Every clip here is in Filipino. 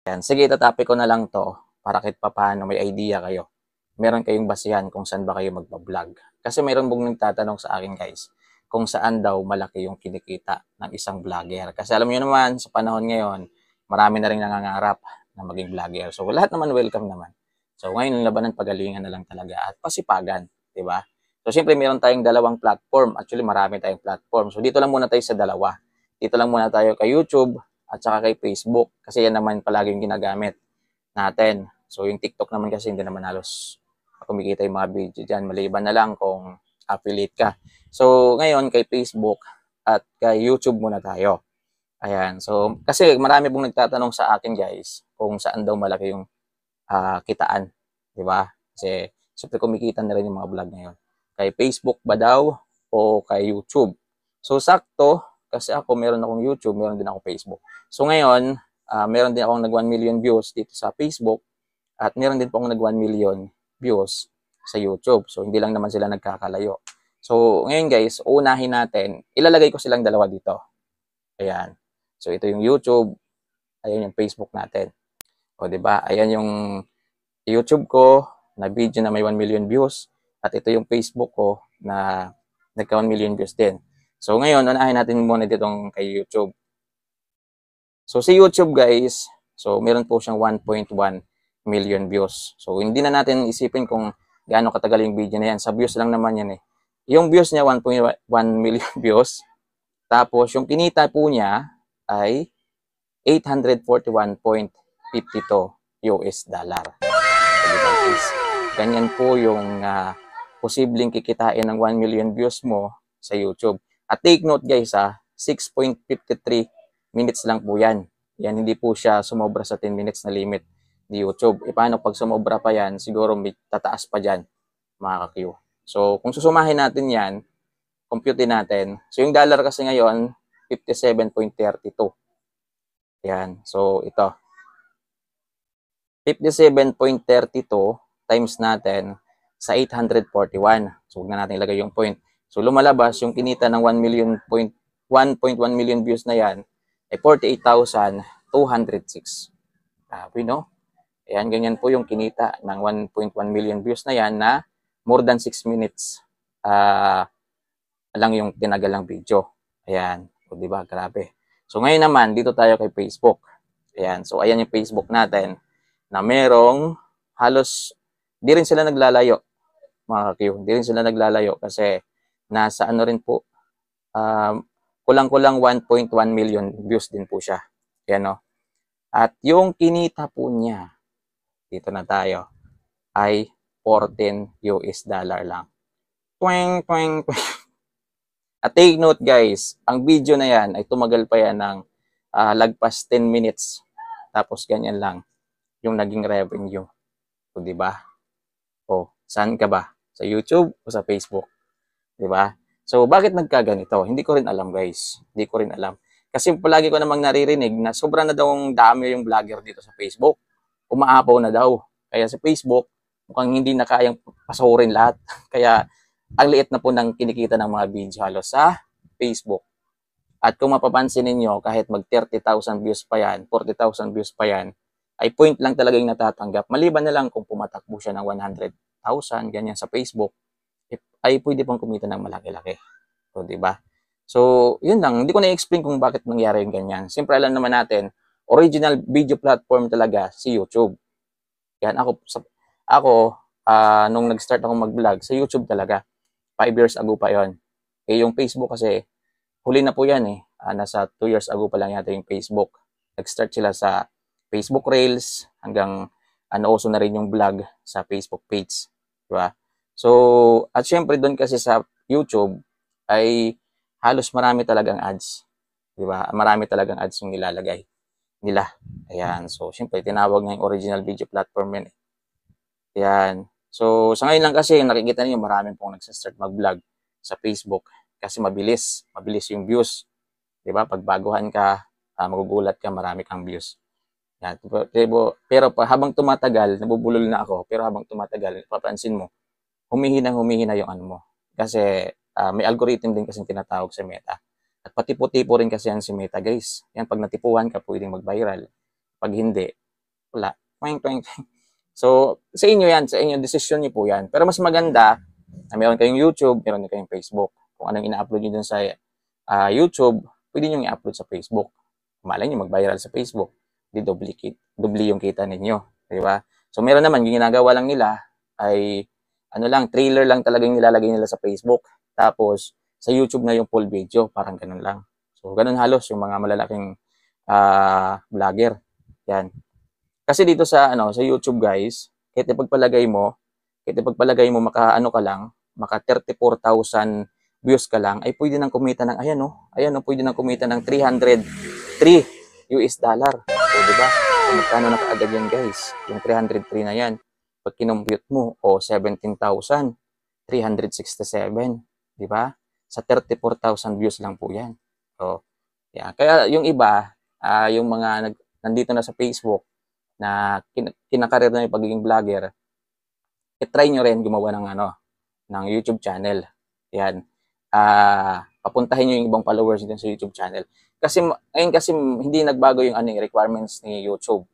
Yan. Sige, itatopic ko na lang to para kahit papaano may idea kayo. Meron kayong basihan kung saan ba kayo magpa-vlog. Kasi meron pong nagtatanong sa akin guys, kung saan daw malaki yung kinikita ng isang vlogger. Kasi alam niyo naman, sa panahon ngayon, marami na rin nangangarap na maging vlogger. So lahat naman welcome naman. So ngayon, labanan pagalingan na lang talaga at pasipagan, di ba? So siyempre meron tayong dalawang platform. Actually, marami tayong platform. So dito lang muna tayo sa dalawa. Dito lang muna tayo kay YouTube at saka kay Facebook kasi yan naman palagi yung ginagamit natin. So yung TikTok naman kasi hindi naman halos kumikita yung mga video dyan. Maliban na lang kung affiliate ka. So ngayon kay Facebook at kay YouTube muna tayo. Ayan. So kasi marami pong nagtatanong sa akin guys kung saan daw malaki yung kitaan. Di ba? Kasi siyempre kumikita na rin yung mga vlog ngayon. Kay Facebook ba daw o kay YouTube? So sakto kasi ako meron akong YouTube, meron din akong Facebook. So ngayon, meron din akong nag 1 million views dito sa Facebook at meron din po akong nag 1 million views sa YouTube. So hindi lang naman sila nagkakalayo. So ngayon guys, unahin natin, ilalagay ko silang dalawa dito. Ayan. So ito yung YouTube, ayan yung Facebook natin. O di ba? Ayan yung YouTube ko na video na may 1 million views at ito yung Facebook ko na nagka 1 million views din. So ngayon, unahin natin muna ditong kay YouTube. So si YouTube guys, so meron po siyang 1.1 million views. So hindi na natin isipin kung gaano katagal yung video na yan. Sa views lang naman yan eh. Yung views niya 1.1 million views. Tapos yung kinita po niya ay 841.52 US dollar. Ganyan po yung posibleng kikitain ng 1 million views mo sa YouTube. At take note guys 6.53 minutes lang po yan. Yan hindi po siya sumobra sa 10 minutes na limit ni YouTube. E paano pag sumobra pa yan, siguro may tataas pa dyan mga ka-Q. So kung susumahin natin yan, compute natin. So yung dollar kasi ngayon, 57.32. Yan. So ito. 57.32 times natin sa 841. So, huwag na natin ilagay yung point. So, lumalabas yung kinita ng 1.1 million views na yan ay 48,206. Grabe, no? Ayan, ganyan po yung kinita ng 1.1 million views na yan na more than 6 minutes lang yung tinagal ng video. Ayan. O, diba? Grabe. So, ngayon naman, dito tayo kay Facebook. Ayan. So, ayan yung Facebook natin na merong halos di rin sila naglalayo mga ka-Q. Di rin sila naglalayo kasi nasa ano rin po kulang-kulang 1.1 million views din po siya. Yan no. At yung kinita po niya dito na tayo ay 14 US dollar lang. Twing, twing, twing. At take note guys, ang video na yan ay tumagal pa yan ng lagpas 10 minutes. Tapos ganyan lang yung naging revenue. O, di ba? O, saan ka ba? Sa YouTube o sa Facebook? Di ba? So, bakit nagkaganito? Hindi ko rin alam, guys. Hindi ko rin alam. Kasi palagi ko namang naririnig na sobrang na daw dami yung vlogger dito sa Facebook. Umaapaw na daw. Kaya sa Facebook, mukhang hindi na kayang pasurin lahat. Kaya, ang liit na po ng kinikita ng mga video halos sa Facebook. At kung mapapansin ninyo, kahit mag 30,000 views pa yan, 40,000 views pa yan, ay point lang talaga yung natatanggap. Maliban na lang kung pumatakbo siya ng 100,000, ganyan sa Facebook, ay pwede pang kumita ng malaki-laki. So, di ba? So, yun lang. Hindi ko na-explain kung bakit nangyari yung ganyan. Siyempre, alam naman natin, original video platform talaga si YouTube. Yan, nung nag-start ako mag-vlog, sa YouTube talaga. 5 years ago pa yon. Eh, yung Facebook kasi, huli na po yan eh. Nasa 2 years ago pa lang yata yung Facebook. Nag-start sila sa Facebook Reels hanggang nauso na rin yung vlog sa Facebook page. Diba? So, at syempre doon kasi sa YouTube ay halos marami talagang ads. Diba? Marami talagang ads yung nilalagay nila. Ayan. So, syempre tinawag na yung original video platform yan. Ayan. So, sa ngayon lang kasi nakikita niyo maraming pong nagsa-start mag-vlog sa Facebook kasi mabilis. Mabilis yung views. Diba? Pag baguhan ka, magugulat ka, marami kang views. Yan. Pero habang tumatagal, nabubulol na ako, pero habang tumatagal, papansin mo, humihina yung ano mo. Kasi may algorithm din kasing tinatawag sa Meta. At patipo-tipo rin kasi yan si Meta, guys. Yan, pag natipuhan ka, pwedeng mag-viral. Pag hindi, wala. Twing, twing, twing. So, sa inyo yan, sa inyo, decision niyo po yan. Pero mas maganda na meron kayong YouTube, meron kayong Facebook. Kung anong ina-upload niyo dun sa YouTube, pwede niyo i-upload sa Facebook. Malay niyo mag-viral sa Facebook. Di dupli yung kita ninyo. Di ba? So, meron naman, yung ginagawa lang nila ay, trailer lang talaga yung nilalagay nila sa Facebook. Tapos, sa YouTube na yung full video. Parang ganun lang. So, ganun halos yung mga malalaking vlogger. Yan. Kasi dito sa YouTube guys, kahit ipagpalagay mo maka maka 34,000 views ka lang, ay pwede nang kumita ng pwede nang kumita ng 303 US dollar. So, di ba? So, magkano na kaagad yan guys? Yung 303 na yan. Pag kinompute mo, 17,367. Di ba? Sa 34,000 views lang po yan. So, yeah. Kaya yung iba, yung mga nandito na sa Facebook, na kinakarir na yung pagiging vlogger, i-try nyo rin gumawa ng YouTube channel. Yan. Papuntahin nyo yung ibang followers din sa YouTube channel. Kasi ngayon kasi hindi nagbago yung requirements ni YouTube.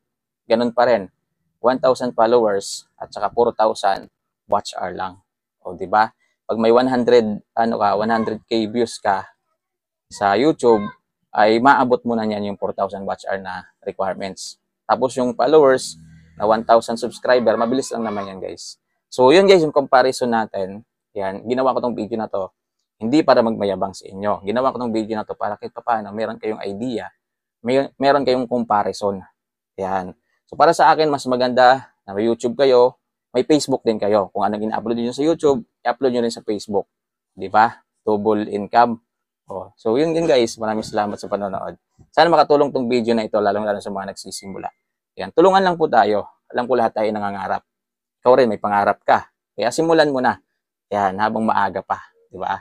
Ganun pa rin. 1,000 followers at saka 4,000 watch hour lang. O di ba? Pag may 100k views ka sa YouTube, ay maabot mo na niyan yung 4,000 watch hour na requirements. Tapos yung followers na 1,000 subscriber, mabilis lang naman yan guys. So yun guys, yung comparison natin. Yan, ginawa ko tong video na to hindi para magmayabang sa inyo. Ginawa ko tong video na to para kahit paano meron kayong idea, meron kayong comparison. Yan. So para sa akin, mas maganda na may YouTube kayo, may Facebook din kayo. Kung anong ina-upload niyo sa YouTube, i-upload niyo rin sa Facebook. Di ba? Double income. So yun guys, maraming salamat sa panonood. Sana makatulong tong video na ito, lalong-lalo sa mga nagsisimula. Yan, tulungan lang po tayo. Alam ko lahat tayo nangangarap. Ikaw rin, may pangarap ka. Kaya simulan mo na. Yan, habang maaga pa. Di ba?